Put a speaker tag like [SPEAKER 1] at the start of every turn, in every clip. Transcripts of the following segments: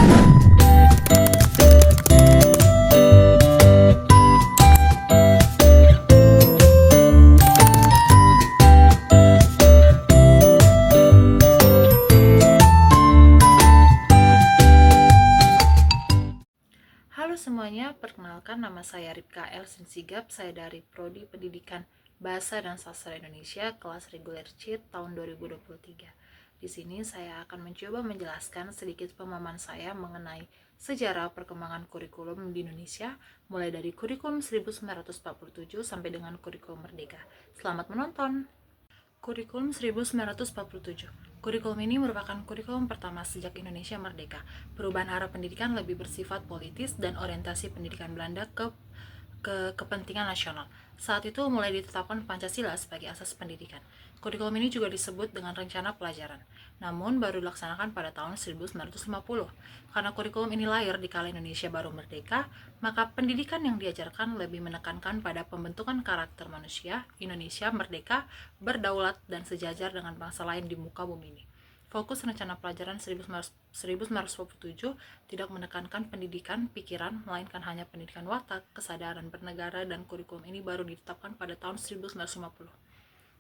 [SPEAKER 1] Halo semuanya, perkenalkan nama saya Ripka L. Sinsigap, saya dari Prodi Pendidikan Bahasa dan Sastra Indonesia, kelas reguler C tahun 2023. Di sini saya akan mencoba menjelaskan sedikit pemahaman saya mengenai sejarah perkembangan kurikulum di Indonesia, mulai dari kurikulum 1947 sampai dengan kurikulum Merdeka. Selamat menonton! Kurikulum 1947. Kurikulum ini merupakan kurikulum pertama sejak Indonesia merdeka. Perubahan arah pendidikan lebih bersifat politis dan orientasi pendidikan Belanda ke kepentingan nasional. Saat itu mulai ditetapkan Pancasila sebagai asas pendidikan. Kurikulum ini juga disebut dengan rencana pelajaran, namun baru dilaksanakan pada tahun 1950. Karena kurikulum ini lahir di kala Indonesia baru merdeka, maka pendidikan yang diajarkan lebih menekankan pada pembentukan karakter manusia Indonesia merdeka, berdaulat, dan sejajar dengan bangsa lain di muka bumi ini. Fokus rencana pelajaran 1947 tidak menekankan pendidikan pikiran, melainkan hanya pendidikan watak, kesadaran bernegara, dan kurikulum ini baru ditetapkan pada tahun 1950.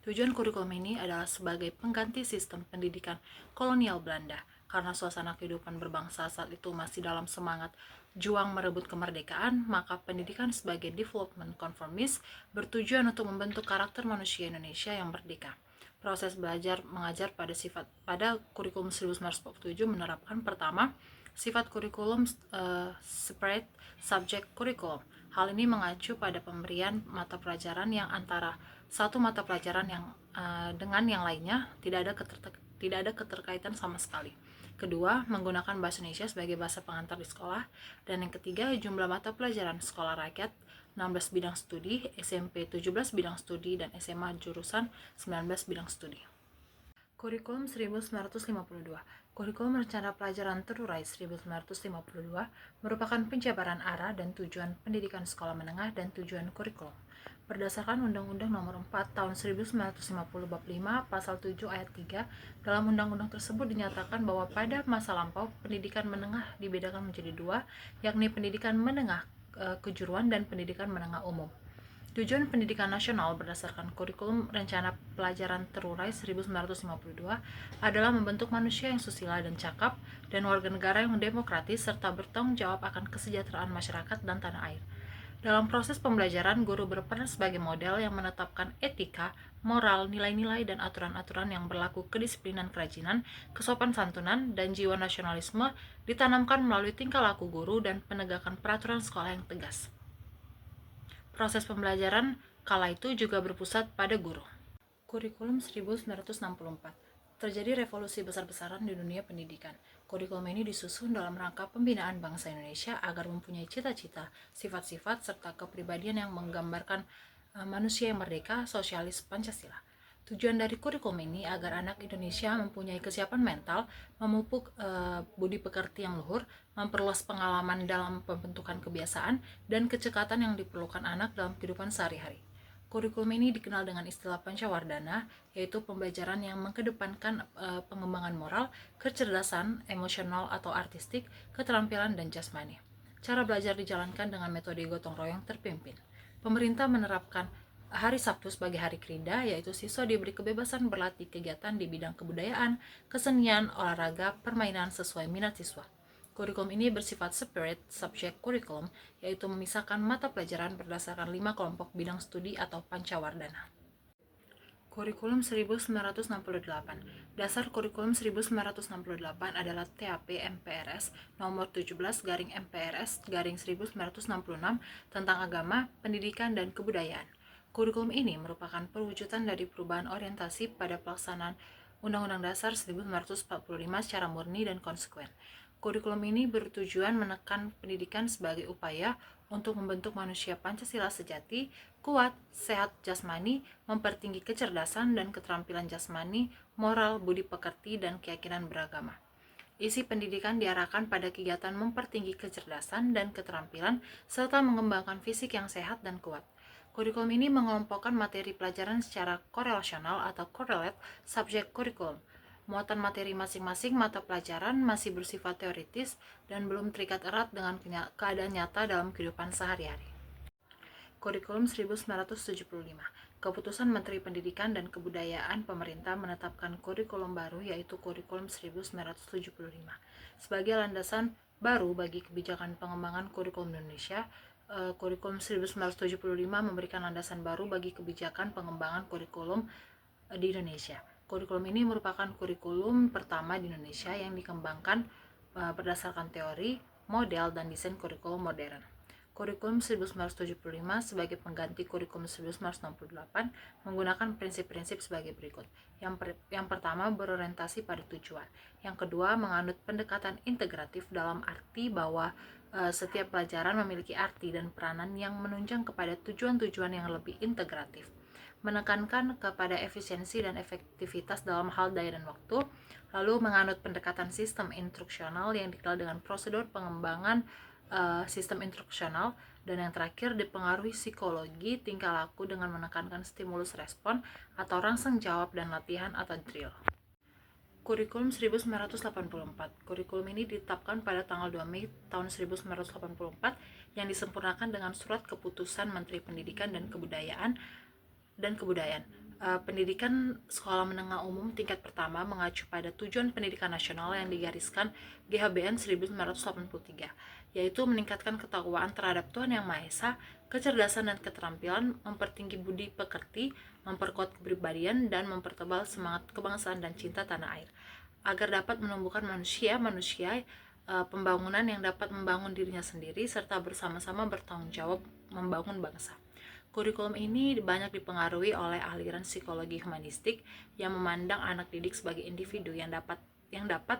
[SPEAKER 1] Tujuan kurikulum ini adalah sebagai pengganti sistem pendidikan kolonial Belanda, karena suasana kehidupan berbangsa saat itu masih dalam semangat juang merebut kemerdekaan, maka pendidikan sebagai development conformist bertujuan untuk membentuk karakter manusia Indonesia yang merdeka. Proses belajar mengajar pada kurikulum 1947 menerapkan pertama, sifat kurikulum separate subject curriculum. Hal ini mengacu pada pemberian mata pelajaran yang antara satu mata pelajaran yang dengan yang lainnya tidak ada keterkaitan sama sekali. Kedua, menggunakan bahasa Indonesia sebagai bahasa pengantar di sekolah. Dan yang ketiga, jumlah mata pelajaran sekolah rakyat 16 bidang studi, SMP 17 bidang studi, dan SMA jurusan 19 bidang studi. Kurikulum 1952. Kurikulum Rencana Pelajaran Terurai 1952 merupakan penjabaran arah dan tujuan pendidikan sekolah menengah dan tujuan kurikulum. Berdasarkan Undang-Undang Nomor 4 Tahun 1950 Bab 5 Pasal 7 Ayat 3, dalam undang-undang tersebut dinyatakan bahwa pada masa lampau pendidikan menengah dibedakan menjadi dua, yakni pendidikan menengah kejuruan dan pendidikan menengah umum. Tujuan pendidikan nasional berdasarkan kurikulum Rencana Pelajaran Terurai 1952 adalah membentuk manusia yang susila dan cakap dan warga negara yang demokratis serta bertanggung jawab akan kesejahteraan masyarakat dan tanah air. Dalam proses pembelajaran, guru berperan sebagai model yang menetapkan etika, moral, nilai-nilai, dan aturan-aturan yang berlaku kedisiplinan kerajinan, kesopan santunan, dan jiwa nasionalisme ditanamkan melalui tingkah laku guru dan penegakan peraturan sekolah yang tegas. Proses pembelajaran kala itu juga berpusat pada guru. Kurikulum 1964. Terjadi revolusi besar-besaran di dunia pendidikan. Kurikulum ini disusun dalam rangka pembinaan bangsa Indonesia agar mempunyai cita-cita, sifat-sifat, serta kepribadian yang menggambarkan manusia yang merdeka, sosialis, Pancasila. Tujuan dari kurikulum ini agar anak Indonesia mempunyai kesiapan mental, memupuk budi pekerti yang luhur, memperluas pengalaman dalam pembentukan kebiasaan, dan kecekatan yang diperlukan anak dalam kehidupan sehari-hari. Kurikulum ini dikenal dengan istilah Pancawardana, yaitu pembelajaran yang mengedepankan pengembangan moral, kecerdasan, emosional atau artistik, keterampilan, dan jasmani. Cara belajar dijalankan dengan metode gotong royong terpimpin. Pemerintah menerapkan hari Sabtu sebagai hari kerja, yaitu siswa diberi kebebasan berlatih kegiatan di bidang kebudayaan, kesenian, olahraga, permainan sesuai minat siswa. Kurikulum ini bersifat separate subject curriculum, yaitu memisahkan mata pelajaran berdasarkan 5 kelompok bidang studi atau pancawardana. Kurikulum 1968. Dasar kurikulum 1968 adalah TAP MPRS nomor 17/MPRS/1966 tentang agama, pendidikan, dan kebudayaan. Kurikulum ini merupakan perwujudan dari perubahan orientasi pada pelaksanaan Undang-Undang Dasar 1945 secara murni dan konsekuen. Kurikulum ini bertujuan menekan pendidikan sebagai upaya untuk membentuk manusia Pancasila sejati, kuat, sehat jasmani, mempertinggi kecerdasan dan keterampilan jasmani, moral, budi pekerti, dan keyakinan beragama. Isi pendidikan diarahkan pada kegiatan mempertinggi kecerdasan dan keterampilan serta mengembangkan fisik yang sehat dan kuat. Kurikulum ini mengelompokkan materi pelajaran secara korelasional atau correlate subject curriculum. Muatan materi masing-masing mata pelajaran masih bersifat teoritis dan belum terikat erat dengan keadaan nyata dalam kehidupan sehari-hari. Kurikulum 1975. Keputusan Menteri Pendidikan dan Kebudayaan pemerintah menetapkan kurikulum baru, yaitu Kurikulum 1975 sebagai landasan baru bagi kebijakan pengembangan kurikulum Indonesia. Kurikulum 1975 memberikan landasan baru bagi kebijakan pengembangan kurikulum di Indonesia. Kurikulum ini merupakan kurikulum pertama di Indonesia yang dikembangkan berdasarkan teori, model, dan desain kurikulum modern. Kurikulum 1975 sebagai pengganti kurikulum 1968 menggunakan prinsip-prinsip sebagai berikut. Yang pertama, berorientasi pada tujuan. Yang kedua, menganut pendekatan integratif dalam arti bahwa setiap pelajaran memiliki arti dan peranan yang menunjang kepada tujuan-tujuan yang lebih integratif. Menekankan kepada efisiensi dan efektivitas dalam hal daya dan waktu, lalu menganut pendekatan sistem instruksional yang dikenal dengan prosedur pengembangan sistem instruksional, dan yang terakhir dipengaruhi psikologi tingkah laku dengan menekankan stimulus respon atau rangsang jawab dan latihan atau drill. Kurikulum 1984. Kurikulum ini ditetapkan pada tanggal 2 Mei tahun 1984 yang disempurnakan dengan Surat Keputusan Menteri Pendidikan dan Kebudayaan. Pendidikan sekolah menengah umum tingkat pertama mengacu pada tujuan pendidikan nasional yang digariskan GHBN 1983, yaitu meningkatkan ketakwaan terhadap Tuhan Yang Maha Esa, kecerdasan dan keterampilan, mempertinggi budi pekerti, memperkuat kepribadian, dan mempertebal semangat kebangsaan dan cinta tanah air, agar dapat menumbuhkan manusia pembangunan yang dapat membangun dirinya sendiri serta bersama-sama bertanggung jawab membangun bangsa. Kurikulum ini banyak dipengaruhi oleh aliran psikologi humanistik yang memandang anak didik sebagai individu yang dapat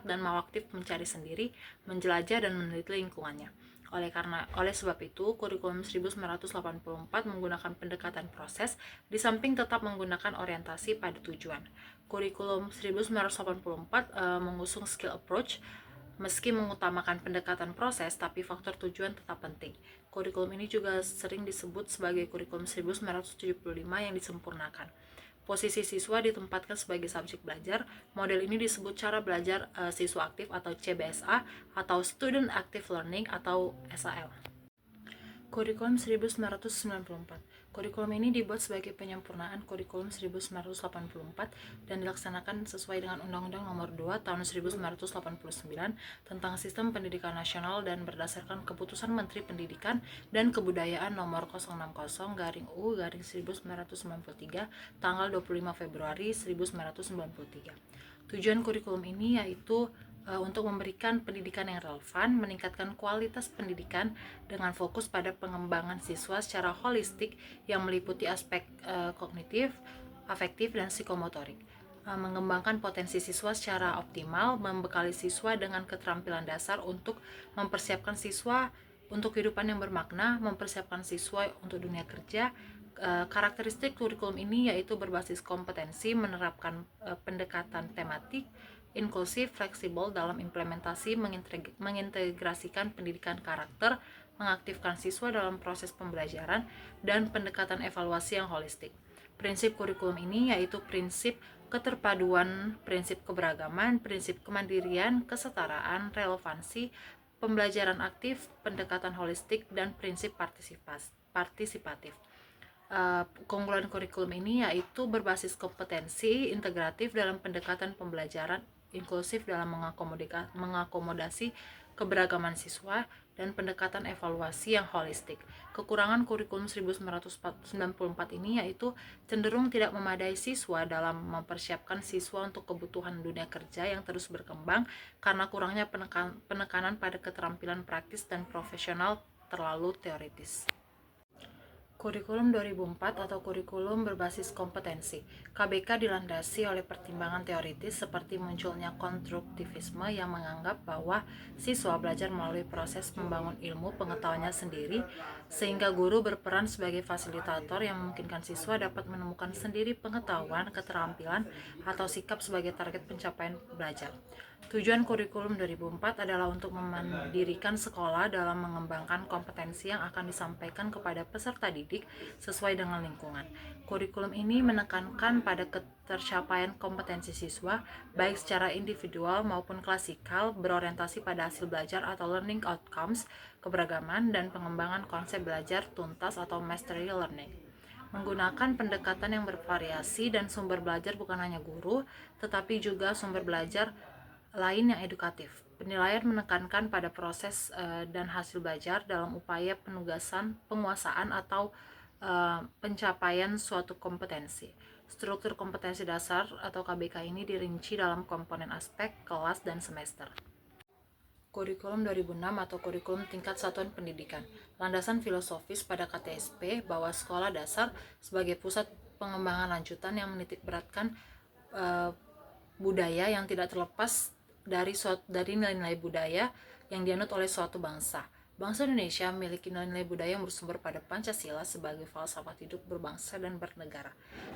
[SPEAKER 1] dan mau aktif mencari sendiri, menjelajah dan meneliti lingkungannya. Oleh sebab itu, kurikulum 1984 menggunakan pendekatan proses di samping tetap menggunakan orientasi pada tujuan. Kurikulum 1984 mengusung skill approach. Meski mengutamakan pendekatan proses, tapi faktor tujuan tetap penting. Kurikulum ini juga sering disebut sebagai kurikulum 1975 yang disempurnakan. Posisi siswa ditempatkan sebagai subjek belajar. Model ini disebut cara belajar siswa aktif atau CBSA atau Student Active Learning atau SAL. Kurikulum 1994. Kurikulum ini dibuat sebagai penyempurnaan kurikulum 1984 dan dilaksanakan sesuai dengan Undang-Undang Nomor 2 Tahun 1989 tentang Sistem Pendidikan Nasional dan berdasarkan Keputusan Menteri Pendidikan dan Kebudayaan Nomor 060-U/1993 tanggal 25 Februari 1993. Tujuan kurikulum ini yaitu untuk memberikan pendidikan yang relevan, meningkatkan kualitas pendidikan dengan fokus pada pengembangan siswa secara holistik yang meliputi aspek kognitif, afektif, dan psikomotorik. Mengembangkan potensi siswa secara optimal, membekali siswa dengan keterampilan dasar untuk mempersiapkan siswa untuk kehidupan yang bermakna, mempersiapkan siswa untuk dunia kerja. Karakteristik kurikulum ini yaitu berbasis kompetensi, menerapkan pendekatan tematik, inklusif, fleksibel dalam implementasi, mengintegrasikan pendidikan karakter, mengaktifkan siswa dalam proses pembelajaran, dan pendekatan evaluasi yang holistik. Prinsip kurikulum ini yaitu prinsip keterpaduan, prinsip keberagaman, prinsip kemandirian, kesetaraan, relevansi, pembelajaran aktif, pendekatan holistik, dan prinsip partisipatif. Keunggulan kurikulum ini yaitu berbasis kompetensi, integratif dalam pendekatan pembelajaran, inklusif dalam mengakomodasi keberagaman siswa, dan pendekatan evaluasi yang holistik. Kekurangan kurikulum 1994 ini yaitu cenderung tidak memadai siswa dalam mempersiapkan siswa untuk kebutuhan dunia kerja yang terus berkembang karena kurangnya penekanan pada keterampilan praktis dan profesional terlalu teoritis. Kurikulum 2004 atau kurikulum berbasis kompetensi. KBK dilandasi oleh pertimbangan teoritis seperti munculnya konstruktivisme yang menganggap bahwa siswa belajar melalui proses membangun ilmu pengetahuannya sendiri, sehingga guru berperan sebagai fasilitator yang memungkinkan siswa dapat menemukan sendiri pengetahuan, keterampilan, atau sikap sebagai target pencapaian belajar. Tujuan kurikulum 2004 adalah untuk memandirikan sekolah dalam mengembangkan kompetensi yang akan disampaikan kepada peserta didik sesuai dengan lingkungan. Kurikulum ini menekankan pada ketercapaian kompetensi siswa, baik secara individual maupun klasikal, berorientasi pada hasil belajar atau learning outcomes, keberagaman, dan pengembangan konsep belajar tuntas atau mastery learning. Menggunakan pendekatan yang bervariasi dan sumber belajar bukan hanya guru, tetapi juga sumber belajar lain yang edukatif. Penilaian menekankan pada proses dan hasil belajar dalam upaya penguasaan atau pencapaian suatu kompetensi. Struktur kompetensi dasar atau KBK ini dirinci dalam komponen aspek, kelas, dan semester. Kurikulum 2006 atau kurikulum tingkat satuan pendidikan. Landasan filosofis pada KTSP bahwa sekolah dasar sebagai pusat pengembangan lanjutan yang menitikberatkan budaya yang tidak terlepas dari nilai-nilai budaya yang dianut oleh suatu bangsa. Bangsa Indonesia memiliki nilai-nilai budaya yang bersumber pada Pancasila sebagai falsafah hidup berbangsa dan bernegara.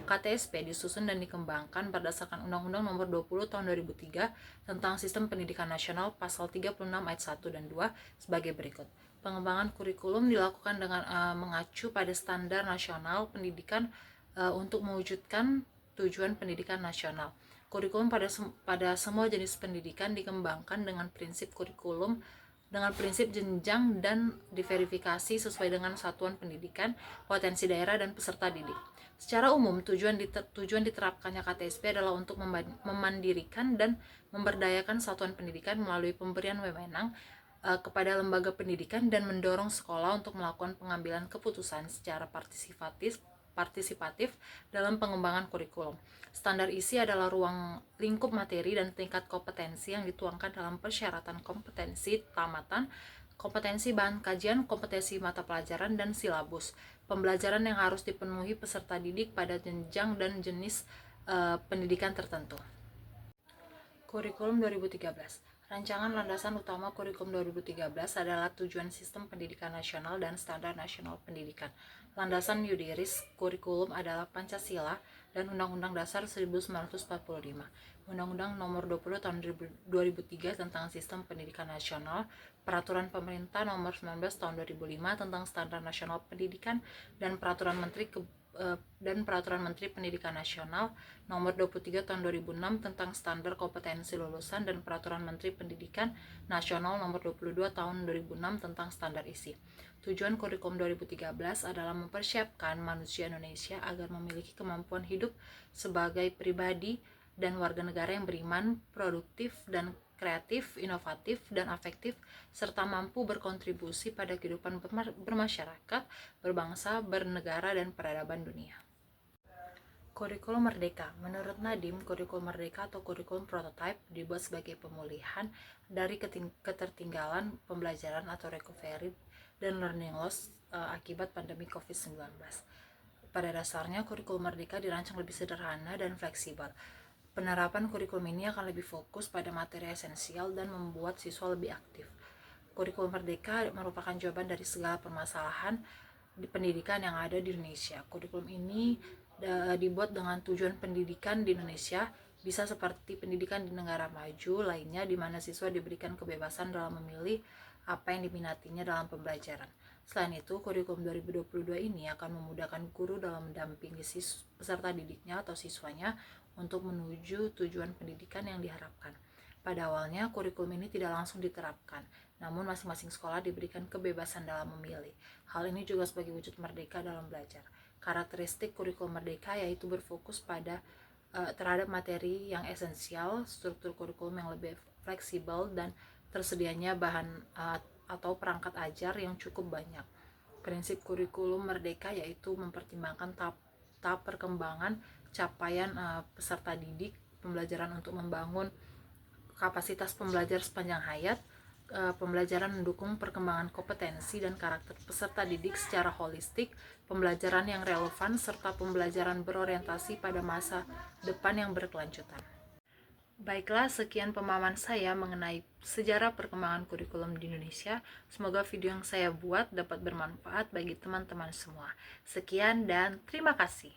[SPEAKER 1] KTSP disusun dan dikembangkan berdasarkan Undang-Undang Nomor 20 Tahun 2003 tentang Sistem Pendidikan Nasional Pasal 36 ayat 1 dan 2 sebagai berikut. Pengembangan kurikulum dilakukan dengan mengacu pada standar nasional pendidikan untuk mewujudkan tujuan pendidikan nasional. Kurikulum pada semua jenis pendidikan dikembangkan dengan prinsip jenjang dan diverifikasi sesuai dengan satuan pendidikan, potensi daerah, dan peserta didik. Secara umum, tujuan diterapkannya KTSP adalah untuk memandirikan dan memberdayakan satuan pendidikan melalui pemberian wewenang kepada lembaga pendidikan dan mendorong sekolah untuk melakukan pengambilan keputusan secara partisipatif dalam pengembangan kurikulum. Standar isi adalah ruang lingkup materi dan tingkat kompetensi yang dituangkan dalam persyaratan kompetensi tamatan, kompetensi bahan kajian, kompetensi mata pelajaran, dan silabus pembelajaran yang harus dipenuhi peserta didik pada jenjang dan jenis pendidikan tertentu. Kurikulum 2013. Rancangan landasan utama kurikulum 2013 adalah tujuan sistem pendidikan nasional dan standar nasional pendidikan. Landasan yudiris kurikulum adalah Pancasila dan Undang-Undang Dasar 1945. Undang-Undang Nomor 20 Tahun 2003 tentang Sistem Pendidikan Nasional, Peraturan Pemerintah Nomor 19 Tahun 2005 tentang Standar Nasional Pendidikan, dan Peraturan Menteri Pendidikan Nasional Nomor 23 Tahun 2006 tentang Standar Kompetensi Lulusan, dan Peraturan Menteri Pendidikan Nasional Nomor 22 Tahun 2006 tentang Standar Isi. Tujuan kurikulum 2013 adalah mempersiapkan manusia Indonesia agar memiliki kemampuan hidup sebagai pribadi dan warga negara yang beriman, produktif dan kreatif, inovatif, dan afektif, serta mampu berkontribusi pada kehidupan bermasyarakat, berbangsa, bernegara, dan peradaban dunia. Kurikulum Merdeka. Menurut Nadiem, kurikulum Merdeka atau kurikulum prototype dibuat sebagai pemulihan dari ketertinggalan pembelajaran atau recovery dan learning loss akibat pandemi COVID-19. Pada dasarnya, kurikulum Merdeka dirancang lebih sederhana dan fleksibel. Penerapan kurikulum ini akan lebih fokus pada materi esensial dan membuat siswa lebih aktif. Kurikulum Merdeka merupakan jawaban dari segala permasalahan di pendidikan yang ada di Indonesia. Kurikulum ini dibuat dengan tujuan pendidikan di Indonesia bisa seperti pendidikan di negara maju lainnya, di mana siswa diberikan kebebasan dalam memilih apa yang diminatinya dalam pembelajaran. Selain itu, kurikulum 2022 ini akan memudahkan guru dalam mendampingi peserta didiknya atau siswanya untuk menuju tujuan pendidikan yang diharapkan. Pada awalnya, kurikulum ini tidak langsung diterapkan, namun masing-masing sekolah diberikan kebebasan dalam memilih. Hal ini juga sebagai wujud merdeka dalam belajar. Karakteristik kurikulum merdeka yaitu berfokus pada terhadap materi yang esensial, struktur kurikulum yang lebih fleksibel, dan tersedianya bahan atau perangkat ajar yang cukup banyak. Prinsip kurikulum merdeka yaitu mempertimbangkan tahap perkembangan capaian peserta didik, pembelajaran untuk membangun kapasitas pembelajar sepanjang hayat, pembelajaran mendukung perkembangan kompetensi dan karakter peserta didik secara holistik, pembelajaran yang relevan, serta pembelajaran berorientasi pada masa depan yang berkelanjutan. Baiklah, sekian pemahaman saya mengenai sejarah perkembangan kurikulum di Indonesia. Semoga video yang saya buat dapat bermanfaat bagi teman-teman semua. Sekian dan terima kasih.